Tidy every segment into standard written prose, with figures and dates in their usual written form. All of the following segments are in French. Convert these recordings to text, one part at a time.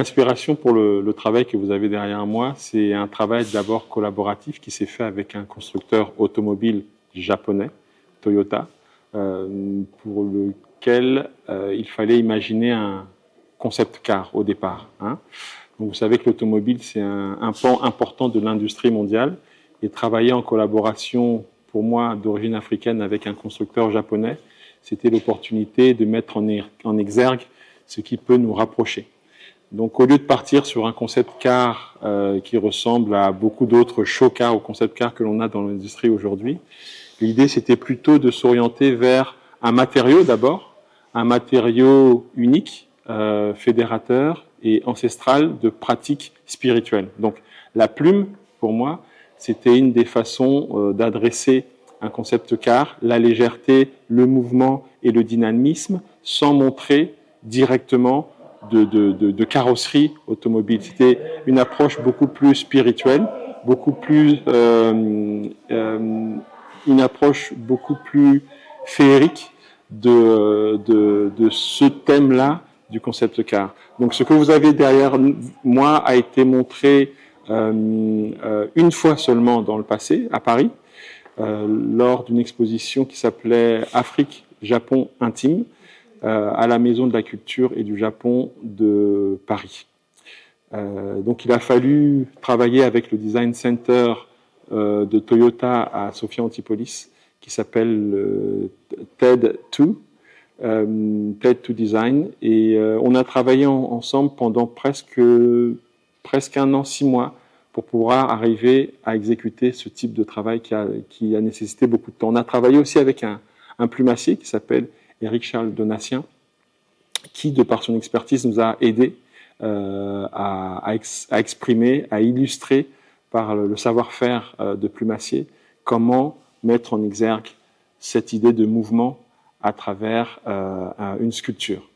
L'inspiration pour le travail que vous avez derrière moi, c'est un travail d'abord collaboratif qui s'est fait avec un constructeur automobile japonais, Toyota, pour lequel il fallait imaginer un concept car au départ. Hein. Donc vous savez que l'automobile, c'est un pan important de l'industrie mondiale, et travailler en collaboration, pour moi, d'origine africaine, avec un constructeur japonais, c'était l'opportunité de mettre en exergue ce qui peut nous rapprocher. Donc, au lieu de partir sur un concept car qui ressemble à beaucoup d'autres show cars ou concept cars que l'on a dans l'industrie aujourd'hui, l'idée, c'était plutôt de s'orienter vers un matériau d'abord, un matériau unique, fédérateur et ancestral de pratiques spirituelles. Donc, la plume, pour moi, c'était une des façons d'adresser un concept car, la légèreté, le mouvement et le dynamisme, sans montrer directement de carrosserie automobile. C'était une approche beaucoup plus spirituelle, beaucoup plus une approche beaucoup plus féerique de ce thème-là du concept car. Donc ce que vous avez derrière moi a été montré une fois seulement dans le passé, à Paris, lors d'une exposition qui s'appelait Afrique-Japon intime, à la Maison de la Culture et du Japon de Paris. Donc il a fallu travailler avec le Design Center de Toyota à Sophia Antipolis, qui s'appelle TED2, TED2 Design, et on a travaillé ensemble pendant presque 1 an, 6 mois, pour pouvoir arriver à exécuter ce type de travail qui a nécessité beaucoup de temps. On a travaillé aussi avec un plumassier qui s'appelle Éric Charles Donatien, qui, de par son expertise, nous a aidés à exprimer, à illustrer par le savoir-faire de plumassier comment mettre en exergue cette idée de mouvement à travers une sculpture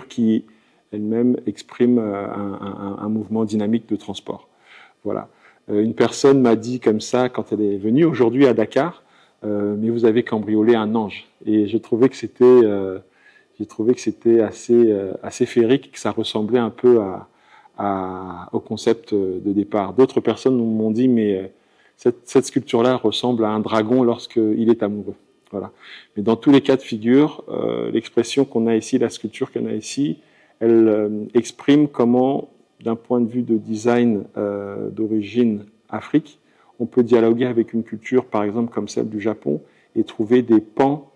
qui elle-même exprime un mouvement dynamique de transport. Voilà. Une personne m'a dit comme ça quand elle est venue aujourd'hui à Dakar, mais vous avez cambriolé un ange. Et je trouvais que c'était assez féerique, que ça ressemblait un peu au concept de départ. D'autres personnes m'ont dit, mais cette sculpture-là ressemble à un dragon lorsqu'il est amoureux. Voilà. Mais dans tous les cas de figure, l'expression qu'on a ici, la sculpture qu'on a ici, elle exprime comment, d'un point de vue de design d'origine Afrique, on peut dialoguer avec une culture, par exemple, comme celle du Japon, et trouver des pans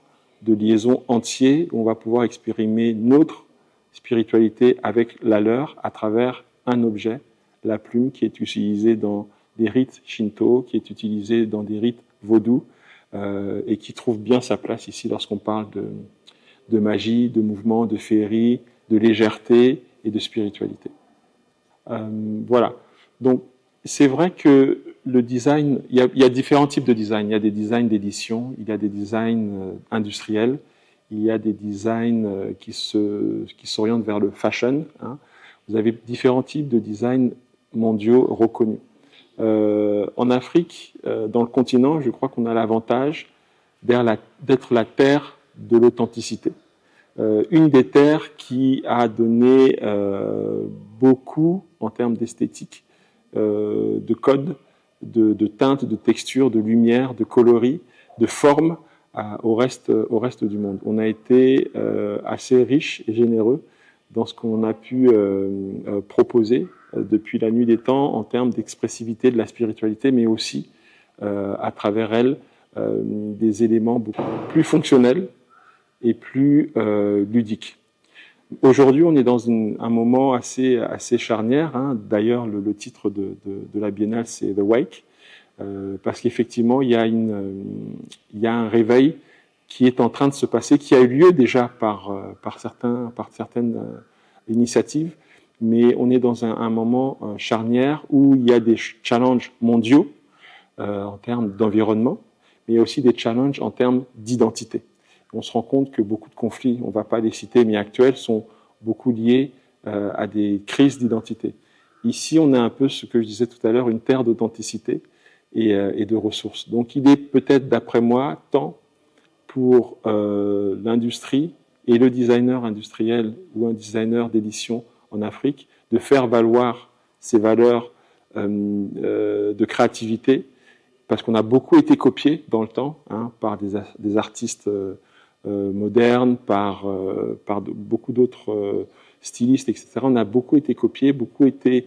de liaison entiers où on va pouvoir exprimer notre spiritualité avec la leur à travers un objet, la plume, qui est utilisée dans des rites shinto, qui est utilisée dans des rites vaudous, et qui trouve bien sa place ici lorsqu'on parle de magie, de mouvement, de féerie, de légèreté et de spiritualité. Voilà. Donc, c'est vrai que le design, il y a différents types de design. Il y a des designs d'édition, il y a des designs industriels, il y a des designs qui s'orientent vers le fashion. Hein. Vous avez différents types de design mondiaux reconnus. En Afrique, dans le continent, je crois qu'on a l'avantage d'être la terre de l'authenticité. Une des terres qui a donné beaucoup en termes d'esthétique, de code, de teinte, de texture, de lumière, de coloris, de forme au reste du monde. On a été assez riche et généreux dans ce qu'on a pu proposer depuis la nuit des temps en termes d'expressivité de la spiritualité, mais aussi à travers elle des éléments beaucoup plus fonctionnels et plus ludiques. Aujourd'hui, on est dans un moment assez charnière. Hein. D'ailleurs, le titre de la Biennale, c'est The Wake, parce qu'effectivement, il y a un réveil qui est en train de se passer, qui a eu lieu déjà par certaines initiatives, mais on est dans un moment charnière où il y a des challenges mondiaux en termes d'environnement, mais il y a aussi des challenges en termes d'identité. On se rend compte que beaucoup de conflits, on ne va pas les citer, mais actuels, sont beaucoup liés à des crises d'identité. Ici, on a un peu ce que je disais tout à l'heure, une terre d'authenticité et de ressources. Donc, il est peut-être, d'après moi, temps pour l'industrie et le designer industriel ou un designer d'édition en Afrique, de faire valoir ces valeurs de créativité, parce qu'on a beaucoup été copié dans le temps par des artistes modernes, par beaucoup d'autres stylistes, etc. On a beaucoup été copié, beaucoup été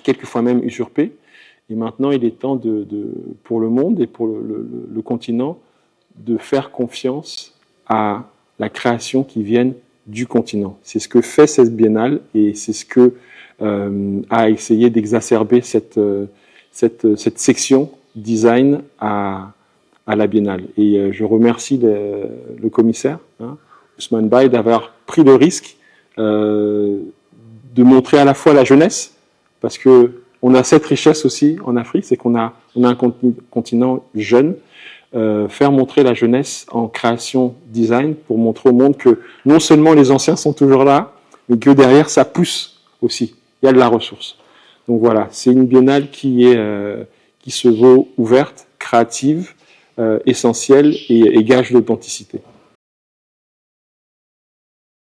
quelquefois même usurpé. Et maintenant, il est temps pour le monde et pour le continent de faire confiance à la création qui vient du continent. C'est ce que fait cette biennale et c'est ce que a essayé d'exacerber cette section design à la biennale. Et je remercie le commissaire, Ousmane Baye, d'avoir pris le risque de montrer à la fois la jeunesse, parce que on a cette richesse aussi en Afrique, c'est qu'on a un continent jeune, faire montrer la jeunesse en création design pour montrer au monde que non seulement les anciens sont toujours là, mais que derrière ça pousse aussi. Il y a de la ressource. Donc voilà, c'est une biennale qui se veut ouverte, créative, essentielle et gage d'authenticité.